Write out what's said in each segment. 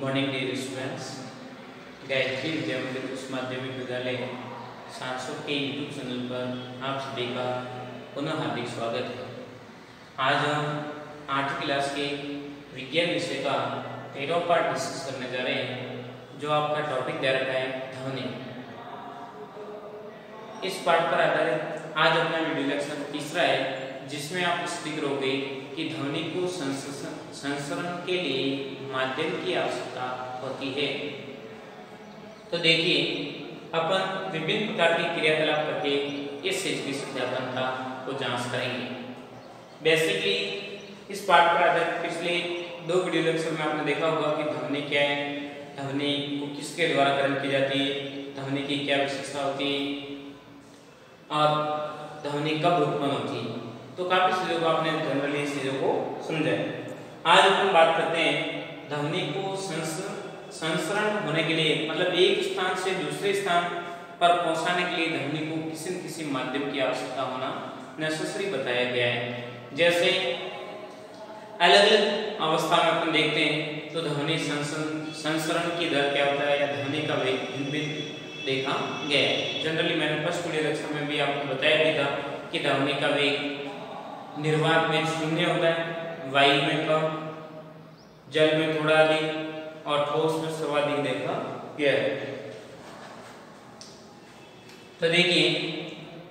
Morning dear students. Gayatri Vidya Mandir Uchch माध्यमिक विद्यालय सांसद के यूट्यूब चैनल पर आप सभी का पुनः हार्दिक स्वागत है। आज हम 8वीं क्लास के विज्ञान विषय का 13वां पार्ट डिस्कस करने जा रहे हैं, जो आपका टॉपिक दे रखा है ध्वनि। इस पार्ट पर आधारित आज अपना वीडियो लेक्चर तीसरा है, जिसमें आप स्पष्ट करोगे कि ध्वनि को संस्करण के लिए माध्यम की आवश्यकता होती है। तो देखिए, अपन विभिन्न प्रकार के क्रियाकलाप करके इस चीज की सत्यापनता को जांच करेंगे। बेसिकली इस पार्ट पर आधारित पिछले 2 वीडियो लेक्चर में आपने देखा होगा कि ध्वनि क्या है, ध्वनि को किसके द्वारा ग्रहण की जाती है, ध्वनि की क्या विशेषता होती है और ध्वनि कब उत्पन्न होती है। तो काफी चीजों को आपने जनरली इस चीजों को समझा है। आज हम बात करते हैं ध्वनि को संस्करण होने के लिए, मतलब एक स्थान से दूसरे स्थान पर पहुंचाने के लिए ध्वनि को किसी न किसी माध्यम की आवश्यकता होना नेसेसरी बताया गया है। जैसे अलग अलग अवस्था में अपन देखते हैं तो ध्वनि संस्करण की दर क्या होता है या ध्वनि का वेग भिन्न देखा गया है। जनरली मैंने फर्स्ट वीडियो लेक्चर में भी आपको बताया भी था कि ध्वनि का वेग निर्वात में 0 होता है, वायु में कम, जल में थोड़ा अधिक और ठोस में सर्वाधिक देखा गया है। तो देखिए,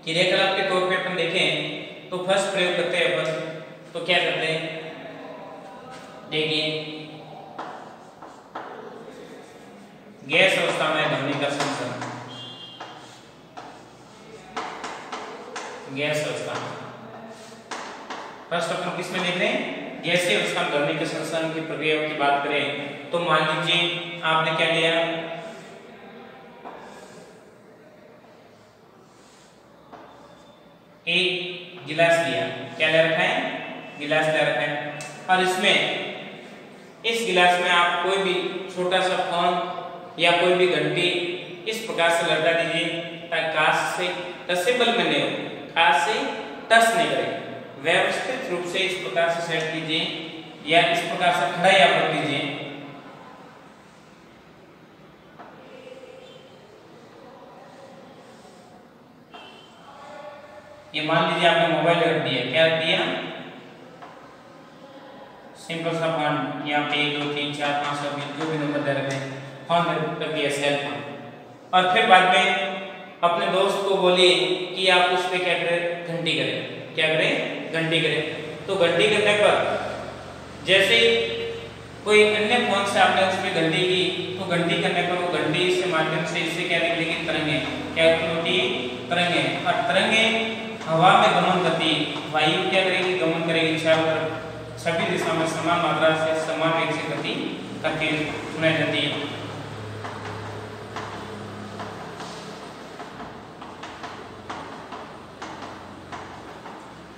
क्रियाकलाप के तौर पे अपन देखें तो फर्स्ट प्रयोग करते हैं अपन, तो क्या करते हैं, देखिए गैस अवस्था में ध्वनि का संस्करण, गैस अवस्था फर्स्ट अपन किस में देख रहे हैं, गैसीय अवस्था में ध्वनि के संस्करण की प्रक्रिया की बात करें तो मान लीजिए आपने क्या लिया, एक गिलास लिया, क्या ले रखा है, गिलास ले रखा है, और इसमें इस गिलास में आप कोई भी छोटा सा फोन या कोई भी घंटी इस प्रकार से लटका दीजिए ताकि कांच से टचेबल में नहीं हो, कांच से टच नहीं करे। व्यवस्थित रूप से इस प्रकार से सेट कीजिए या इस प्रकार से खड़ा या रख लीजिए। ये मान लीजिए आपने मोबाइल रख दिया, क्या रख दिया, सिंपल सा फोन, यहाँ पे 1 2 3 4 5 6 जो भी नंबर दे रखे हैं, फोन रख दिया, सेल फोन, और फिर बाद में अपने दोस्त को बोलिए कि आप उस पर क्या करें, घंटी करें, क्या करें, घंटी करें। तो घंटी करने पर जैसे कोई अन्य फोन से आपने उसमें घंटी की, तो घंटी करने पर वो घंटी से माध्यम से इससे क्या निकलेगी, तरंगे, क्या होती है, तरंगे, और तरंगे हवा में गमन करती है, वायु क्या करेगी, गमन करेगी चारों तरफ, सभी दिशा में समान मात्रा से समान वेग से गति करके सुनाई जाती है।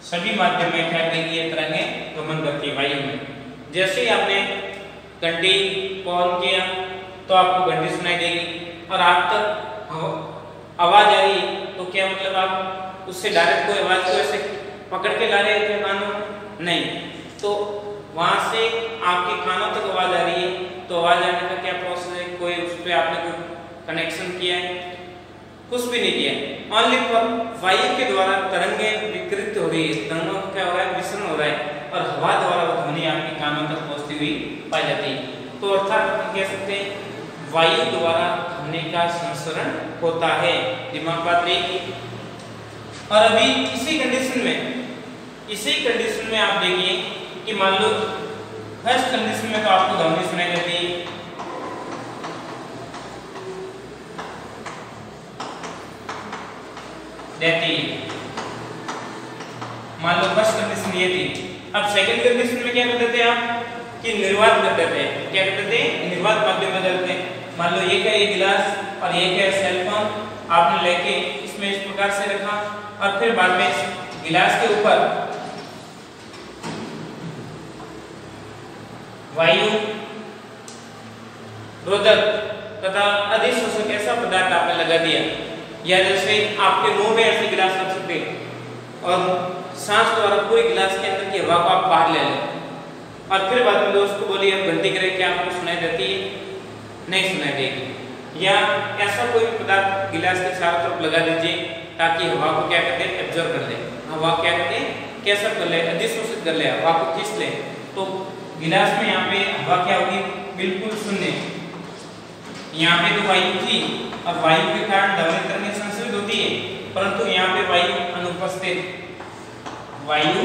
सभी माध्यम में क्या करेगी, ये तरंगे गमन करती है वायु में। जैसे ही आपने घंटी को ऑन किया तो आपको घंटी सुनाई देगी और आप तक आवाज आ रही है, तो क्या मतलब आप उससे डायरेक्ट कोई आवाज को ऐसे पकड़ के ला रहे थे कानों, नहीं, तो वहां से आपके कानों तक आवाज आ रही है। तो आवाज आने का क्या प्रोसेस है, कोई उस पर आपने कोई कनेक्शन किया है, कुछ भी नहीं किया, ओनली फॉर वायु के द्वारा तरंगे विकृत हो रही है, तरंगों का क्या हो रहा है, विसरण हो रहा है, और हवा द्वारा वो ध्वनि आपके कानों तक पहुंचती हुई पाई जाती है। तो अर्थात हम कह सकते हैं वायु द्वारा ध्वनि का संस्करण होता है, दिमाग बात रही। और अभी इसी कंडीशन में आप देखिए कि मान लो फर्स्ट कंडीशन में तो आपको ध्वनि सुनाई देती है, मान लो फर्स्ट कंडीशन ये थी। अब सेकंड कंडीशन में क्या कर देते हैं आप, कि निर्वात कर देते हैं, क्या कर देते हैं, निर्वात माध्यम में करते हैं। मान लो एक है ये गिलास और एक है सेल फोन, आपने लेके इसमें इस प्रकार से रखा और फिर बाद में गिलास के ऊपर वायु रोधक तथा अधिशोषक ऐसा पदार्थ आपने लगा दिया, या जैसे आपके मुंह में ऐसे गिलास रख सकते और सांस द्वारा पूरे गिलास के अंदर की हवा को आप बाहर ले लें, और फिर बाद में दोस्त को बोली अब घंटी करे, क्या आपको सुनाई देती है? नहीं सुनाई देगी। या ऐसा कोई पदार्थ गिलास के चारों तरफ लगा दीजिए ताकि हवा को क्या करते हैं, एब्जॉर्ब कर ले, हवा क्या करते हैं, कैसा कर ले, अधिशोषित कर ले, हवा को खींच ले। तो गिलास में यहाँ पे हवा क्या होगी, बिल्कुल शून्य। यहाँ पे तो वायु थी और वायु के कारण ध्वनि तरंगें संश्रित होती है, परंतु यहाँ पे वायु अनुपस्थित, वायु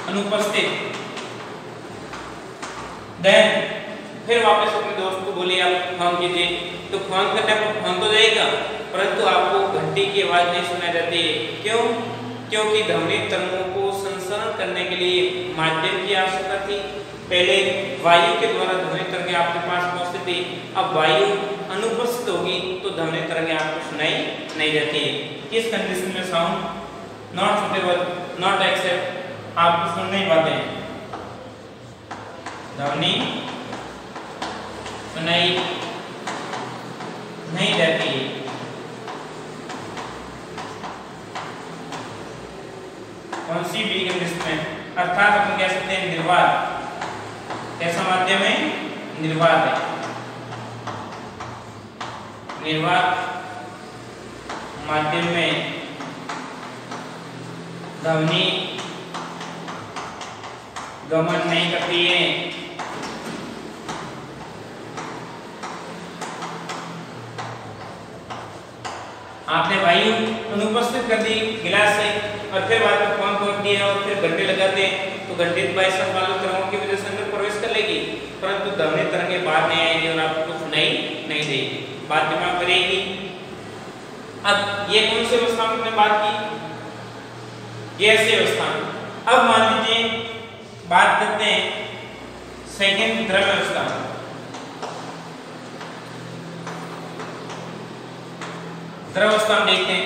अनुपस्थित। देन फिर वापस अपने दोस्त को बोलिए आप फोन कीजिए, तो फोन करने पर फोन तो जाएगा, परंतु आपको घंटी की आवाज नहीं सुनाई देती है। क्यों? क्योंकि ध्वनि तरंगों को संचरण करने के लिए माध्यम की आवश्यकता थी। पहले वायु के द्वारा ध्वनि तरंगें आपके पास पहुंचती थी, अब वायु अनुपस्थित होगी तो ध्वनि तरंगें आपको सुनाई नहीं देती। किस कंडीशन में sound not suitable, not accept, आपको सुन नहीं पाते हैं, ध्वनि सुनाई नहीं देती। कौन सी बी कंडीशन में? अर्थात अपन कह सकते हैं निर्वात। कैसा माध्यम है? निर्वात है। निर्वात माध्यम में ध्वनि गमन नहीं करती है। आपने वायु अनुपस्थित कर दी गिलास से और फिर बाद में फोन खोल दिया और फिर घंटे लगाते तो घंटे बाईस वालों तरंगों की वजह से अंदर प्रवेश कर लेगी, परंतु ध्वनि तरंगें बाहर नहीं आएगी और आपको सुनाई नहीं देगी, बात दिमाग करेगी। अब ये कौन सी अवस्था में हमने बात की? गैसीय अवस्था। अब मान लीजिए बात करते हैं सेकंड द्रव्य अवस्था। द्रवावस्था में देखते हैं,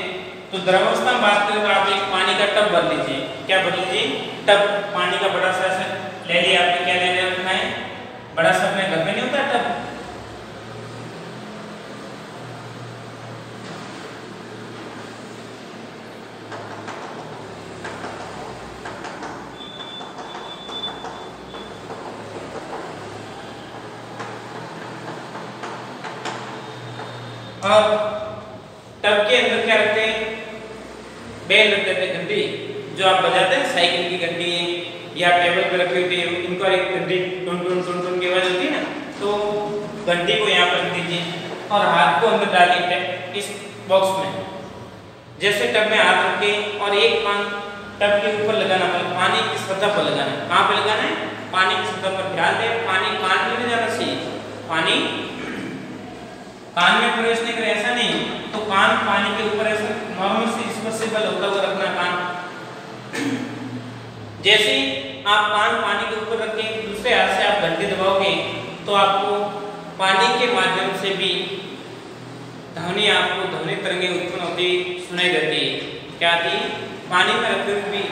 तो द्रवावस्था में बात करें तो आप एक पानी का टब भर लीजिए। क्या भर लीजिए? टब, पानी का बड़ा सा ले लिया आपने। क्या ले लिया रखना है? बड़ा सा, अपने घर में नहीं होता टब, और टब के अंदर क्या रखते हैं? बेल रख देते हैं, घंटी जो आप बजाते हैं, साइकिल की घंटी है या टेबल पे रखी होती है, इनको एक घंटी टुन टुन टुन टुन की आवाज होती है ना, तो घंटी को यहाँ पर रख दीजिए और हाथ को अंदर डालिए इस बॉक्स में। जैसे टब में हाथ रखे और एक कान टब के ऊपर लगाना, मतलब पानी की सतह पर लगाना। कहाँ पे लगाना है? पानी की सतह पर। ध्यान दें, पानी कान में नहीं जाना चाहिए, पानी कान में प्रवेश नहीं करे, ऐसा नहीं। तो कान पानी के ऊपर ऐसा नॉर्मल से स्पर्शेबल होता हुआ रखना कान। जैसे आप कान पानी के ऊपर रखें, दूसरे हाथ से आप घंटी दबाओगे तो आपको पानी के माध्यम से भी ध्वनि, आपको ध्वनि तरंगें उत्पन्न होती सुनाई देती है। क्या थी? पानी में रखे हुए भी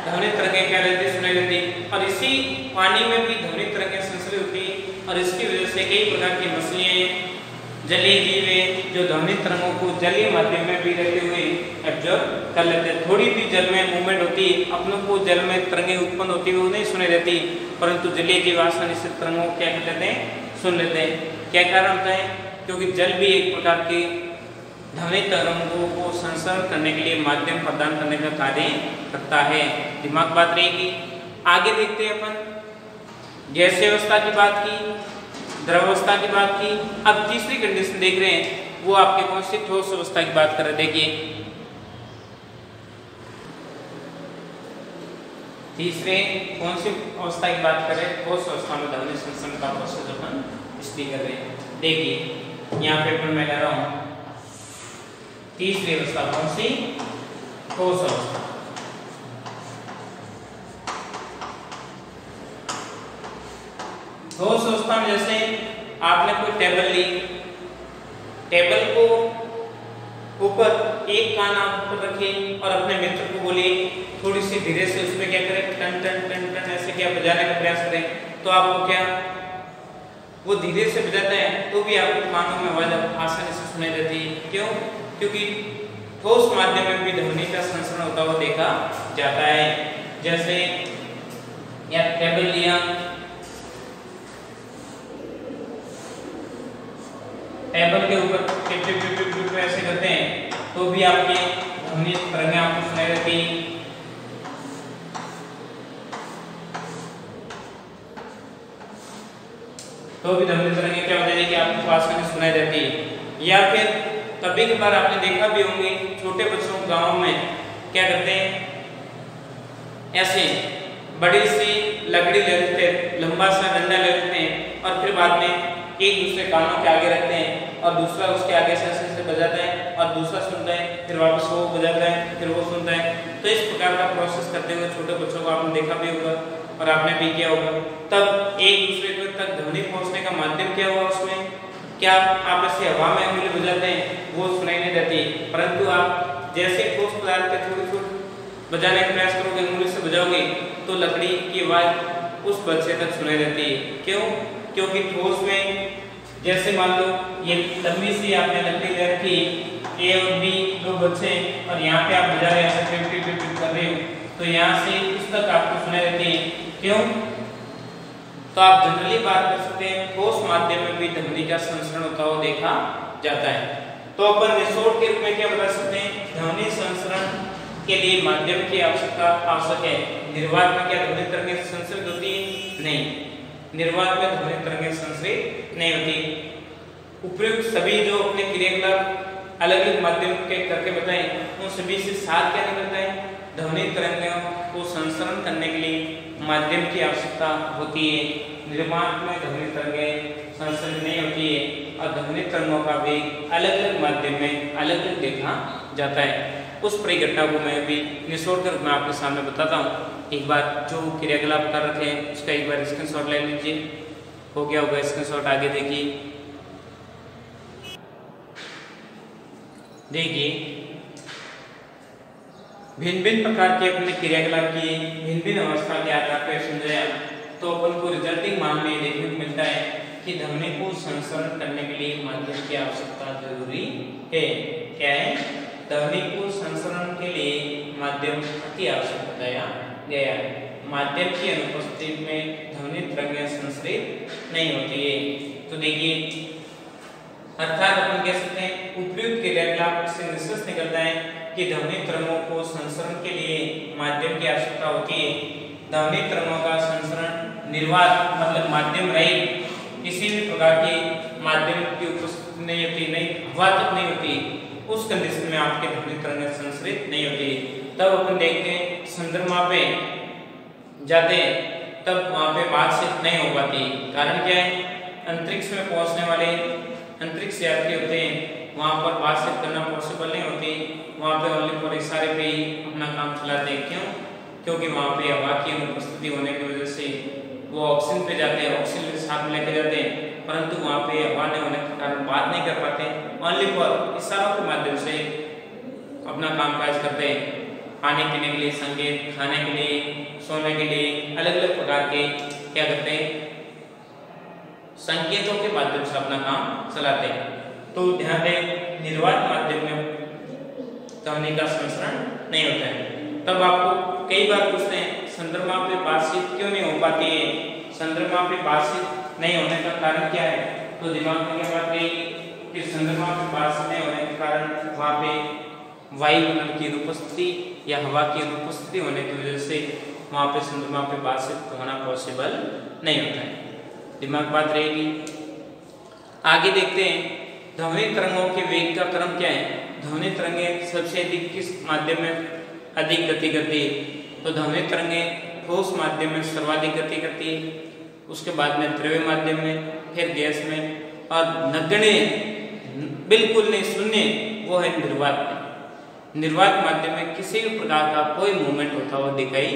ध्वनि तरंगें क्या रहती सुनाई देती, और इसी पानी में भी ध्वनि तरंगें संश्रित होती, और इसकी वजह से कई प्रकार की मछलियां, जलीय जीव है जो ध्वनि तरंगों को जलीय माध्यम में भी रहते हुए एब्जॉर्ब कर लेते हैं। थोड़ी भी जल में मूवमेंट होती है, अपनों को जल में तरंगें उत्पन्न होती है वो नहीं सुनाई देती, परंतु जलीय जीव आसानी से तरंगों को क्या कर लेते हैं? सुन लेते हैं। क्या कारण होता है? क्योंकि जल भी एक प्रकार की ध्वनि तरंगों को संचरण करने के लिए माध्यम प्रदान करने का कार्य करता है। दिमाग बात रहेगी। आगे देखते हैं अपन गैसीय अवस्था की बात की, द्रवावस्था की बात की। अब तीसरी कंडीशन देख रहे हैं, वो आपके कौन सी? ठोस अवस्था की बात कर रहे हैं। देखिए तीसरे कौन सी अवस्था की बात कर रहे हैं? ठोस अवस्था में ध्वनि संचरण का प्रोसेस अपन इसलिए कर रहे हैं। देखिए यहाँ पे अपन मैं ले रहा हूँ तीसरी अवस्था कौन सी? ठोस अवस्था। ठोस अवस्था में जैसे आपने कोई टेबल ली, टेबल को ऊपर एक कान आप ऊपर रखें और अपने मित्र को बोलिए थोड़ी सी धीरे से उसमें क्या करें? टन टन टन टन ऐसे क्या बजाने का प्रयास करें, तो आपको क्या वो धीरे से बजाता है तो भी आपको कानों में आवाज आसानी से सुनाई देती है। क्यों? क्योंकि ठोस माध्यम में भी ध्वनि का संचरण होता हुआ देखा जाता है। जैसे या टेबल लिया, टेबल के ऊपर tip tip tip tip tip ऐसे करते हैं तो भी आपके ध्वनि तरंगें आपको सुनाई देती है। तो भी ध्वनि तरंगें क्या होती है कि आपको पास में सुनाई देती है। या फिर कभी कभार आपने देखा भी होंगे छोटे बच्चों गांव में क्या करते हैं, ऐसे बड़ी सी लकड़ी ले लेते हैं, लंबा सा डंडा ले लेते हैं और फिर बाद में एक दूसरे कानों के आगे रखते हैं और दूसरा उसके आगे से ऐसे बजाता है और दूसरा सुनता है, फिर वापस वो बजाता है, फिर वो सुनता है। तो इस प्रकार का प्रोसेस करते हुए छोटे बच्चों को आपने देखा भी होगा और आपने भी किया होगा। तब एक दूसरे तक ध्वनि पहुंचने का माध्यम क्या हुआ उसमें, क्या आप ऐसे हवा में उंगली बजाते हैं वो सुनाई नहीं देती, परंतु आप जैसे ठोस पदार्थ के थोड़ी थोड़ी बजाने का प्रयास करोगे, उंगली से बजाओगे तो लकड़ी की आवाज उस बच्चे तक सुनाई देती है। क्यों? क्योंकि ठोस में जैसे मान लो ये लंबी सी आपने लकड़ी ले रखी, ए और बी दो बच्चे और यहाँ पे आप बजा रहे हैं, ऐसे टिप टिप टिप कर रहे हो, तो यहाँ से उस तक आपको सुनाई देती है। क्यों? तो आप जनरली बात कर सकते हैं ठोस माध्यम में भी ध्वनि का संचरण होता हुआ देखा जाता है। तो अपन निचोड़ के रूप में क्या बता सकते हैं, ध्वनि संचरण के लिए माध्यम की आवश्यकता आवश्यक है। निर्वात में क्या ध्वनि तरंगें संचरित होती है? नहीं, निर्वात में ध्वनि तरंगें संचरित नहीं होती। उपयुक्त सभी जो अपने क्रियाकलाप अलग अलग माध्यम के करके बताएं, उन सभी से साथ क्या निकलता है, ध्वनि तरंगों को संचरण करने के लिए माध्यम की आवश्यकता होती है। निर्वात में ध्वनि तरंगें संचरित नहीं होती है और ध्वनि तरंगों का भी अलग अलग माध्यम में अलग अलग देखा जाता है। उस परिघटना को मैं भी निचोड़ कर मैं आपके सामने बताता हूँ। एक बार जो क्रियाकलाप कर रखे हैं उसका एक बार स्क्रीनशॉट ले लीजिए। हो गया होगा स्क्रीनशॉट, आगे देखिए। देखिए भिन्न भिन्न प्रकार के अपने क्रियाकलाप की भिन्न भिन्न अवस्था के आधार पर समझाया तो अपन को रिजल्टिंग मान में देखने को मिलता है कि ध्वनि को संचरण करने के लिए माध्यम की आवश्यकता जरूरी है। क्या है? ध्वनि को संचरण के लिए माध्यम अति आवश्यक बताया गया है। माध्यम की अनुपस्थिति में ध्वनि तरंगें संचरित नहीं होती है। तो देखिए अर्थात अपन कह सकते हैं उपयुक्त क्रियाकलाप से निष्कर्ष निकलता है कि ध्वनि तरंगों को संचरण के लिए माध्यम की आवश्यकता होती है। ध्वनि तरंगों का संचरण निर्वात मतलब माध्यम रहित किसी भी प्रकार के माध्यम की उपस्थिति नहीं होती, नहीं हवा तक नहीं होती, उस कंडीशन में आपके ध्वनि तरंगें संचरित नहीं होती। तब अपन देखते हैं चंद्रमा पे जाते हैं तब वहां पे बातचीत नहीं हो पाती। कारण क्या है? अंतरिक्ष में पहुंचने वाले अंतरिक्ष यात्री होते हैं, वहां पर बातचीत करना पॉसिबल नहीं होती। वहां पे ओनली फॉर इशारे पे ही अपना काम चलाते हैं। क्यों? क्योंकि वहां पे हवा की अनुपस्थिति होने की वजह से वो ऑक्सीजन पे जाते हैं, ऑक्सीजन के साथ में लेके जाते हैं, परंतु वहां पे हवा नहीं होने के कारण बात नहीं कर पाते। ओनली फॉर इशारों के माध्यम से अपना काम काज करते हैं। खाने पीने के लिए संगीत, खाने के लिए, सोने के लिए अलग अलग प्रकार के क्या करते हैं, संकेतों के माध्यम से अपना काम चलाते हैं। तो ध्यान दें निर्वात माध्यम में ध्वनि का संचरण नहीं होता है। तब आपको कई बार पूछते हैं चंद्रमा पे बातचीत क्यों नहीं हो पाती है? चंद्रमा पे बातचीत नहीं होने का कारण क्या है? तो दिमाग में क्या बात रहेगी कि चंद्रमा पे बातचीत नहीं होने के कारण वहां पे वायुमंडल की अनुपस्थिति या हवा की अनुपस्थिति होने की वजह से वहां पे चंद्रमा पे बातचीत होना पॉसिबल नहीं होता है। दिमाग बात रहेगी। आगे देखते हैं ध्वनि तरंगों के वेग का क्रम क्या है। ध्वनि तरंगें सबसे अधिक किस माध्यम में अधिक गति करती है? तो ध्वनि तरंगें ठोस माध्यम में सर्वाधिक गति करती है, उसके बाद में द्रव्य माध्यम में, फिर गैस में, और नगण्य बिल्कुल नहीं शून्य वो है निर्वात में। निर्वात माध्यम में किसी भी प्रकार का कोई मूवमेंट होता हुआ दिखाई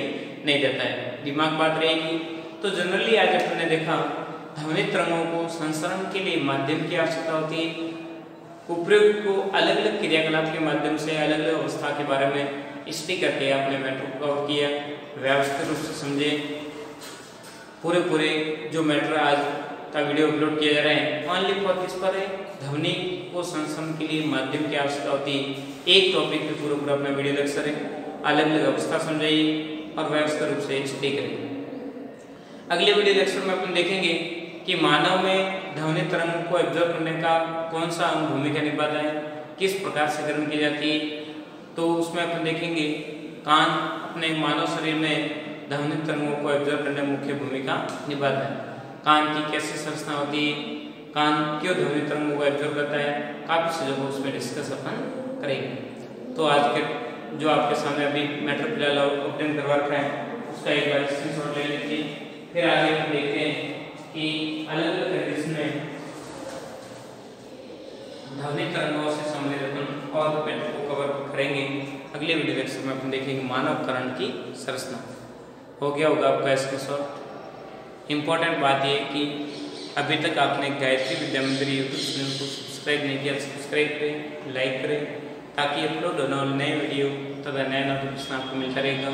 नहीं देता है। दिमाग बात रहेगी। तो जनरली आज अपने देखा ध्वनि तरंगों को संचरण के लिए माध्यम की आवश्यकता होती है। उपयुक्त को अलग अलग क्रियाकलाप के माध्यम से अलग अलग अवस्था के बारे में स्टडी करके आपने मैटर को कवर किया, व्यवस्थित रूप से समझे। पूरे जो मैटर आज का वीडियो अपलोड किया जा रहा है ओनली फॉर किस पर है? ध्वनि को संचरण के लिए माध्यम की आवश्यकता होती है। एक टॉपिक पे पूरा अपना वीडियो लेक्चर है, अलग अलग अवस्था समझाइए, और व्यवस्थित रूप से स्टडी करें। अगले वीडियो लेक्चर में अपन देखेंगे कि मानव में ध्वनि तरंगों को एब्जॉर्ब करने का कौन सा अंग भूमिका निभाता है, किस प्रकार से ग्रहण की जाती है। तो उसमें अपन देखेंगे कान अपने मानव शरीर में ध्वनि तरंगों को एब्जॉर्ब करने में मुख्य भूमिका निभाता है। कान की कैसी संरचना होती है, कान क्यों ध्वनि तरंगों को एब्जॉर्ब करता है, काफी चीजों को उसमें डिस्कस अपन करेंगे। तो आज के जो आपके सामने अभी मैटर फिलहाल ओपन करवा रखा है उसका एक बार स्क्रीनशॉट ले लीजिए। फिर आगे हम देखते हैं कि अलग अलग कंडीशन में ध्वनि तरंगों से संबंधित अपन और मैटर को कवर करेंगे। अगले वीडियो लेक्चर में अपन देखेंगे मानव कर्ण की संरचना। हो गया होगा आपका स्क्रीनशॉट। इम्पोर्टेंट बात यह कि अभी तक आपने गायत्री विद्या मंदिर यूट्यूब चैनल को सब्सक्राइब नहीं किया, सब्सक्राइब करें, लाइक करें, ताकि अपलोड होने वाले नए वीडियो तथा नया नोटिफिकेशन आपको मिलता रहेगा,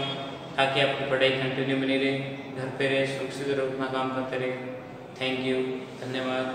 ताकि आपकी पढ़ाई कंटिन्यू बनी रहे, घर पे रहे, सुरक्षित रहे, अपना काम करते रहे। थैंक यू, धन्यवाद।